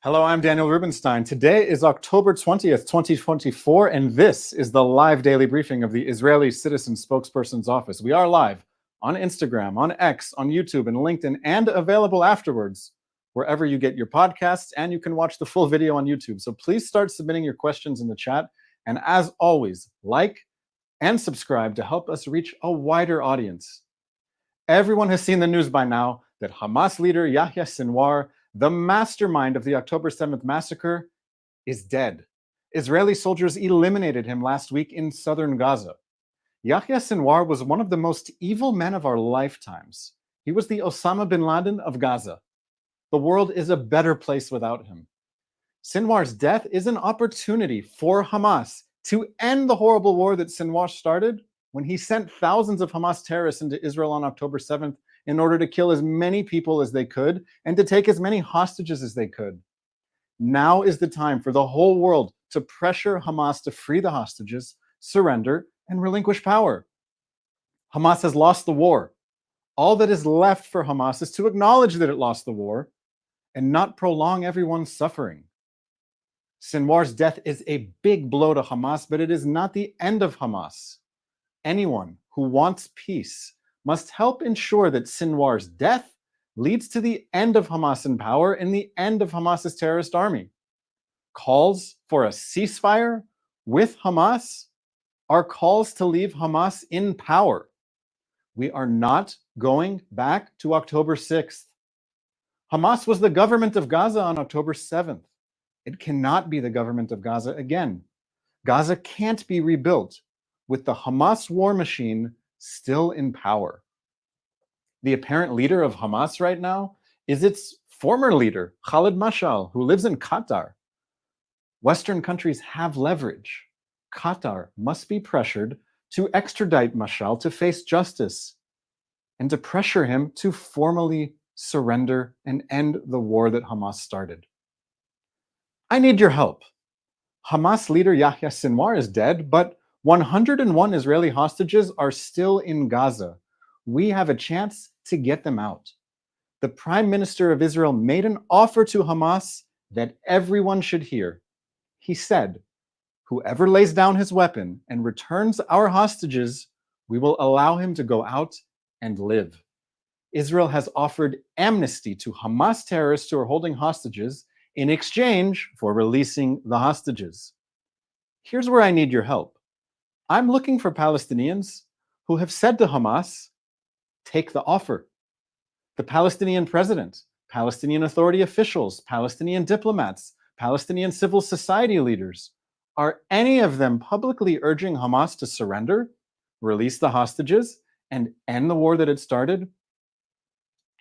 Hello, I'm Daniel Rubenstein. Today is October 20th, 2024, and this is the live daily briefing of the Israeli Citizen Spokesperson's Office. We are live on Instagram, on X, on YouTube, and LinkedIn, and available afterwards wherever you get your podcasts, and you can watch the full video on YouTube. So please start submitting your questions in the chat. And as always, like and subscribe to help us reach a wider audience. Everyone has seen the news by now that Hamas leader Yahya Sinwar, the mastermind of the October 7th massacre, is dead. Israeli soldiers eliminated him last week in southern Gaza. Yahya Sinwar was one of the most evil men of our lifetimes. He was the Osama bin Laden of Gaza. The world is a better place without him. Sinwar's death is an opportunity for Hamas to end the horrible war that Sinwar started when he sent thousands of Hamas terrorists into Israel on October 7th in order to kill as many people as they could and to take as many hostages as they could. Now is the time for the whole world to pressure Hamas to free the hostages, surrender, and relinquish power. Hamas has lost the war. All that is left for Hamas is to acknowledge that it lost the war and not prolong everyone's suffering. Sinwar's death is a big blow to Hamas, but it is not the end of Hamas. Anyone who wants peace must help ensure that Sinwar's death leads to the end of Hamas in power and the end of Hamas's terrorist army. Calls for a ceasefire with Hamas are calls to leave Hamas in power. We are not going back to October 6th. Hamas was the government of Gaza on October 7th. It cannot be the government of Gaza again. Gaza can't be rebuilt with the Hamas war machine still in power. The apparent leader of Hamas right now is its former leader, Khalid Mashal, who lives in Qatar. Western countries have leverage. Qatar must be pressured to extradite Mashal to face justice and to pressure him to formally surrender and end the war that Hamas started. I need your help. Hamas leader Yahya Sinwar is dead, but 101 Israeli hostages are still in Gaza. We have a chance to get them out. The Prime Minister of Israel made an offer to Hamas that everyone should hear. He said, "Whoever lays down his weapon and returns our hostages, we will allow him to go out and live." Israel has offered amnesty to Hamas terrorists who are holding hostages in exchange for releasing the hostages. Here's where I need your help. I'm looking for Palestinians who have said to Hamas, take the offer. The Palestinian president, Palestinian Authority officials, Palestinian diplomats, Palestinian civil society leaders, are any of them publicly urging Hamas to surrender, release the hostages, and end the war that it started?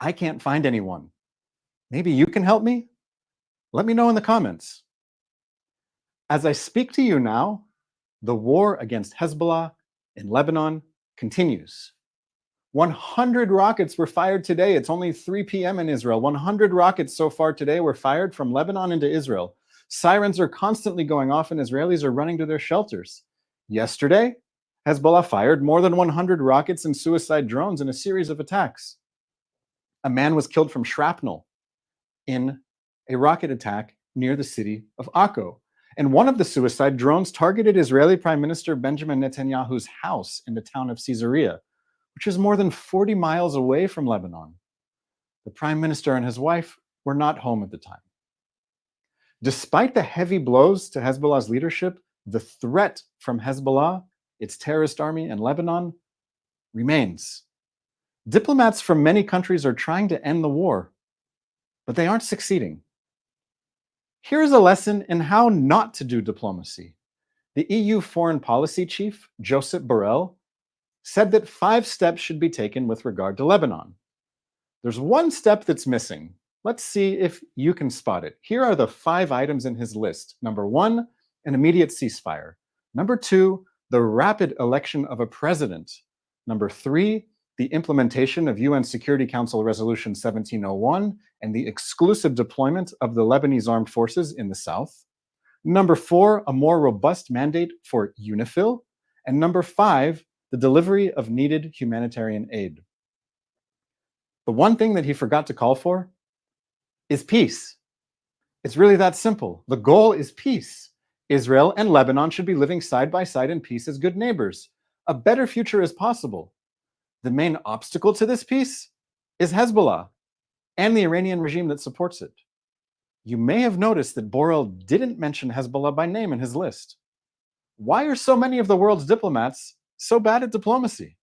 I can't find anyone. Maybe you can help me? Let me know in the comments. As I speak to you now, the war against Hezbollah in Lebanon continues. 100 rockets were fired today. It's only 3 p.m. in Israel. 100 rockets so far today were fired from Lebanon into Israel. Sirens are constantly going off and Israelis are running to their shelters. Yesterday, Hezbollah fired more than 100 rockets and suicide drones in a series of attacks. A man was killed from shrapnel in a rocket attack near the city of Akko. And one of the suicide drones targeted Israeli Prime Minister Benjamin Netanyahu's house in the town of Caesarea, which is more than 40 miles away from Lebanon. The Prime Minister and his wife were not home at the time. Despite the heavy blows to Hezbollah's leadership, the threat from Hezbollah, its terrorist army in Lebanon, remains. Diplomats from many countries are trying to end the war, but they aren't succeeding. Here's a lesson in how not to do diplomacy. The EU foreign policy chief, Josep Borrell, said that 5 steps should be taken with regard to Lebanon. There's one step that's missing. Let's see if you can spot it. Here are the 5 items in his list. Number 1, an immediate ceasefire. Number 2, the rapid election of a president. Number 3, the implementation of UN Security Council Resolution 1701 and the exclusive deployment of the Lebanese armed forces in the south. Number 4, a more robust mandate for UNIFIL. And number 5, the delivery of needed humanitarian aid. The one thing that he forgot to call for is peace. It's really that simple. The goal is peace. Israel and Lebanon should be living side by side in peace as good neighbors. A better future is possible. The main obstacle to this peace is Hezbollah and the Iranian regime that supports it. You may have noticed that Borrell didn't mention Hezbollah by name in his list. Why are so many of the world's diplomats so bad at diplomacy?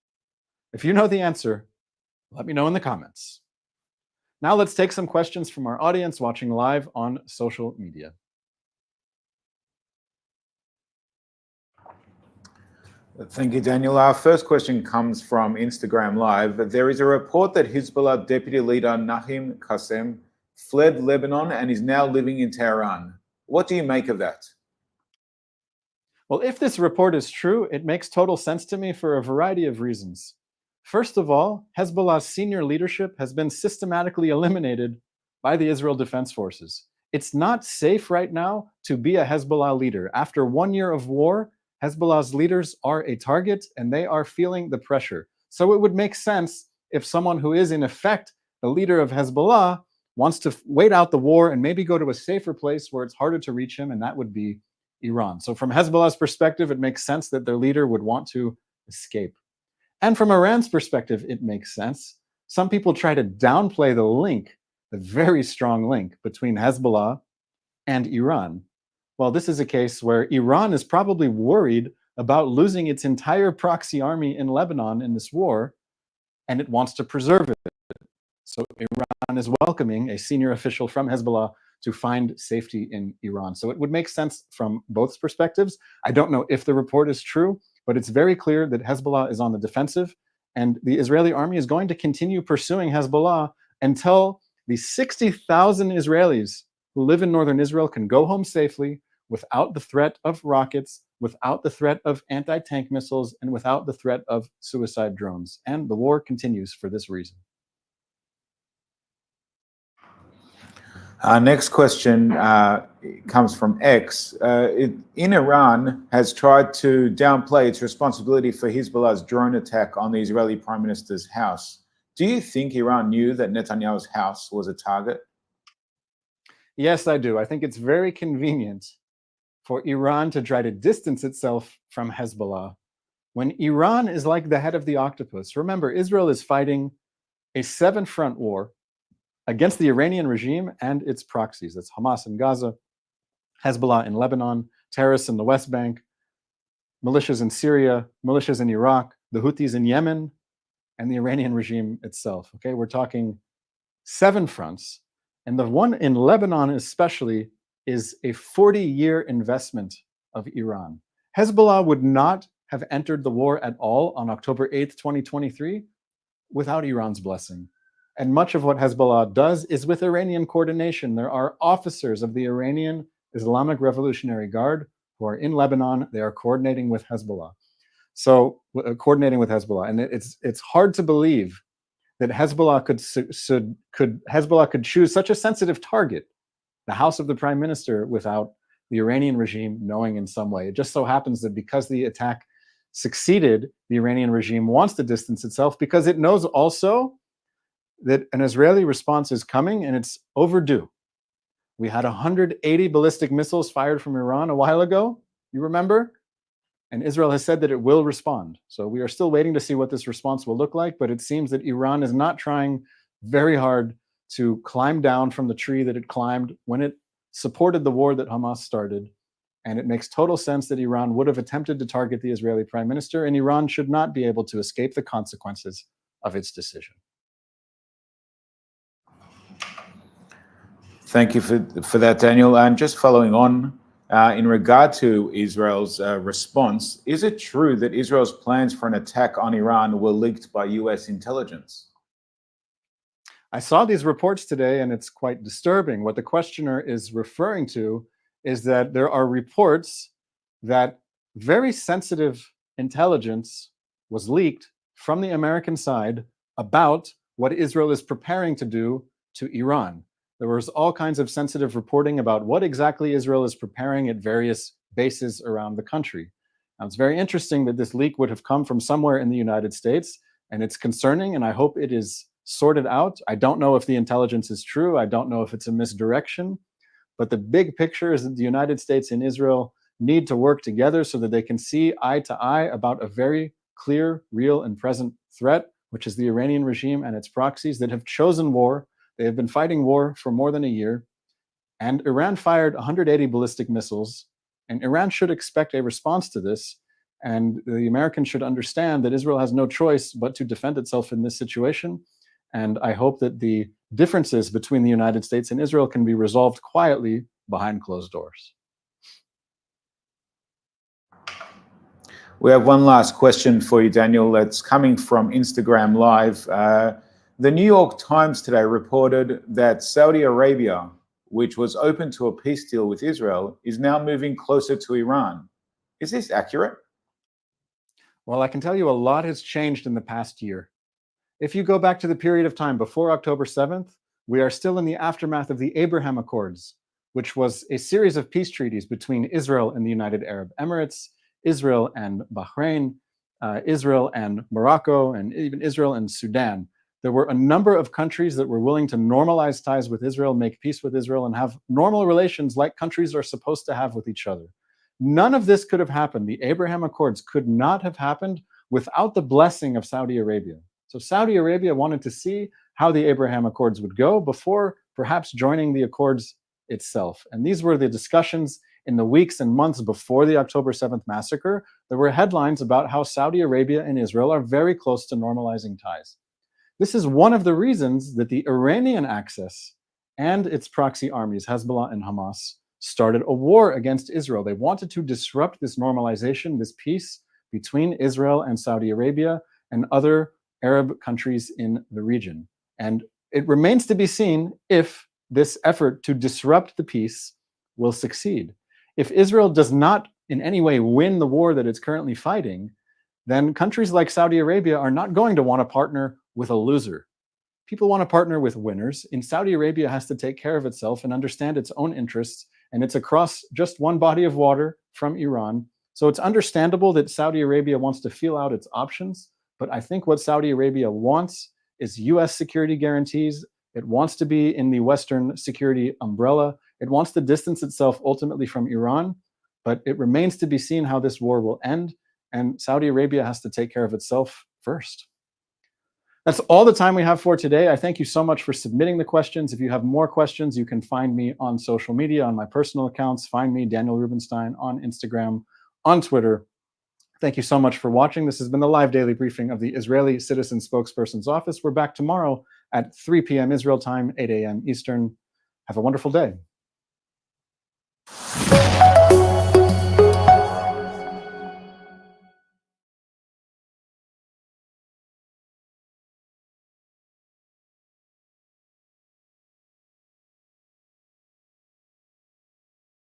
If you know the answer, let me know in the comments. Now let's take some questions from our audience watching live on social media. Thank you, Daniel. Our first question comes from Instagram Live. There is a report that Hezbollah Deputy Leader Nahim Qassem fled Lebanon and is now living in Tehran. What do you make of that? Well, if this report is true, it makes total sense to me for a variety of reasons. First of all, Hezbollah's senior leadership has been systematically eliminated by the Israel Defense Forces. It's not safe right now to be a Hezbollah leader. After 1 year of war, Hezbollah's leaders are a target and they are feeling the pressure. So it would make sense if someone who is in effect the leader of Hezbollah wants to wait out the war and maybe go to a safer place where it's harder to reach him, and that would be Iran. So from Hezbollah's perspective, it makes sense that their leader would want to escape. And from Iran's perspective, it makes sense. Some people try to downplay the link, the very strong link between Hezbollah and Iran. Well, this is a case where Iran is probably worried about losing its entire proxy army in Lebanon in this war, and it wants to preserve it. So Iran is welcoming a senior official from Hezbollah to find safety in Iran. So it would make sense from both perspectives. I don't know if the report is true, but it's very clear that Hezbollah is on the defensive, and the Israeli army is going to continue pursuing Hezbollah until the 60,000 Israelis who live in northern Israel can go home safely without the threat of rockets, without the threat of anti-tank missiles, and without the threat of suicide drones. And the war continues for this reason. Our next question comes from X. In Iran has tried to downplay its responsibility for Hezbollah's drone attack on the Israeli Prime Minister's house. Do you think Iran knew that Netanyahu's house was a target? Yes, I do. I think it's very convenient for Iran to try to distance itself from Hezbollah when Iran is like the head of the octopus. Remember, Israel is fighting a 7-front war against the Iranian regime and its proxies. That's Hamas in Gaza, Hezbollah in Lebanon, terrorists in the West Bank, militias in Syria, militias in Iraq, the Houthis in Yemen, and the Iranian regime itself. Okay, we're talking 7 fronts. And the one in Lebanon especially is a 40-year investment of Iran. Hezbollah would not have entered the war at all on October 8th, 2023 without Iran's blessing. And much of what Hezbollah does is with Iranian coordination. There are officers of the Iranian Islamic Revolutionary Guard who are in Lebanon. They are coordinating with Hezbollah. So coordinating with Hezbollah. And it's hard to believe that Hezbollah could choose such a sensitive target, the house of the prime minister, without the Iranian regime knowing in some way. It just so happens that because the attack succeeded, the Iranian regime wants to distance itself because it knows also that an Israeli response is coming and it's overdue. We had 180 ballistic missiles fired from Iran a while ago, you remember? And Israel has said that it will respond. So we are still waiting to see what this response will look like, but it seems that Iran is not trying very hard to climb down from the tree that it climbed when it supported the war that Hamas started. And it makes total sense that Iran would have attempted to target the Israeli prime minister, and Iran should not be able to escape the consequences of its decision. Thank you for that, Daniel. And just following on, in regard to Israel's response, is it true that Israel's plans for an attack on Iran were leaked by US intelligence? I saw these reports today, and it's quite disturbing. What the questioner is referring to is that there are reports that very sensitive intelligence was leaked from the American side about what Israel is preparing to do to Iran. There was all kinds of sensitive reporting about what exactly Israel is preparing at various bases around the country. Now, it's very interesting that this leak would have come from somewhere in the United States, and it's concerning, and I hope it is sorted out. I don't know if the intelligence is true. I don't know if it's a misdirection, But the big picture is that the United States and Israel need to work together so that they can see eye to eye about a very clear, real, and present threat, which is the Iranian regime and its proxies that have chosen war. They have been fighting war for more than a year. And Iran fired 180 ballistic missiles. And Iran should expect a response to this. And the Americans should understand that Israel has no choice but to defend itself in this situation. And I hope that the differences between the United States and Israel can be resolved quietly behind closed doors. We have one last question for you, Daniel. That's coming from Instagram Live. The New York Times today reported that Saudi Arabia, which was open to a peace deal with Israel, is now moving closer to Iran. Is this accurate? Well, I can tell you a lot has changed in the past year. If you go back to the period of time before October 7th, we are still in the aftermath of the Abraham Accords, which was a series of peace treaties between Israel and the United Arab Emirates, Israel and Bahrain, Israel and Morocco, and even Israel and Sudan. There were a number of countries that were willing to normalize ties with Israel, make peace with Israel, and have normal relations like countries are supposed to have with each other. None of this could have happened. The Abraham Accords could not have happened without the blessing of Saudi Arabia. So Saudi Arabia wanted to see how the Abraham Accords would go before perhaps joining the Accords itself. And these were the discussions in the weeks and months before the October 7th massacre. There were headlines about how Saudi Arabia and Israel are very close to normalizing ties. This is one of the reasons that the Iranian axis and its proxy armies, Hezbollah and Hamas, started a war against Israel. They wanted to disrupt this normalization, this peace between Israel and Saudi Arabia and other Arab countries in the region. And it remains to be seen if this effort to disrupt the peace will succeed. If Israel does not in any way win the war that it's currently fighting, then countries like Saudi Arabia are not going to want to partner with a loser. People want to partner with winners, and Saudi Arabia has to take care of itself and understand its own interests, and it's across just one body of water from Iran. So it's understandable that Saudi Arabia wants to feel out its options, but I think what Saudi Arabia wants is US security guarantees. It wants to be in the Western security umbrella. It wants to distance itself ultimately from Iran, but it remains to be seen how this war will end, and Saudi Arabia has to take care of itself first. That's all the time we have for today. I thank you so much for submitting the questions. If you have more questions, you can find me on social media, on my personal accounts. Find me, Daniel Rubenstein, on Instagram, on Twitter. Thank you so much for watching. This has been the live daily briefing of the Israeli Citizen Spokesperson's Office. We're back tomorrow at 3 p.m. Israel time, 8 a.m. Eastern. Have a wonderful day.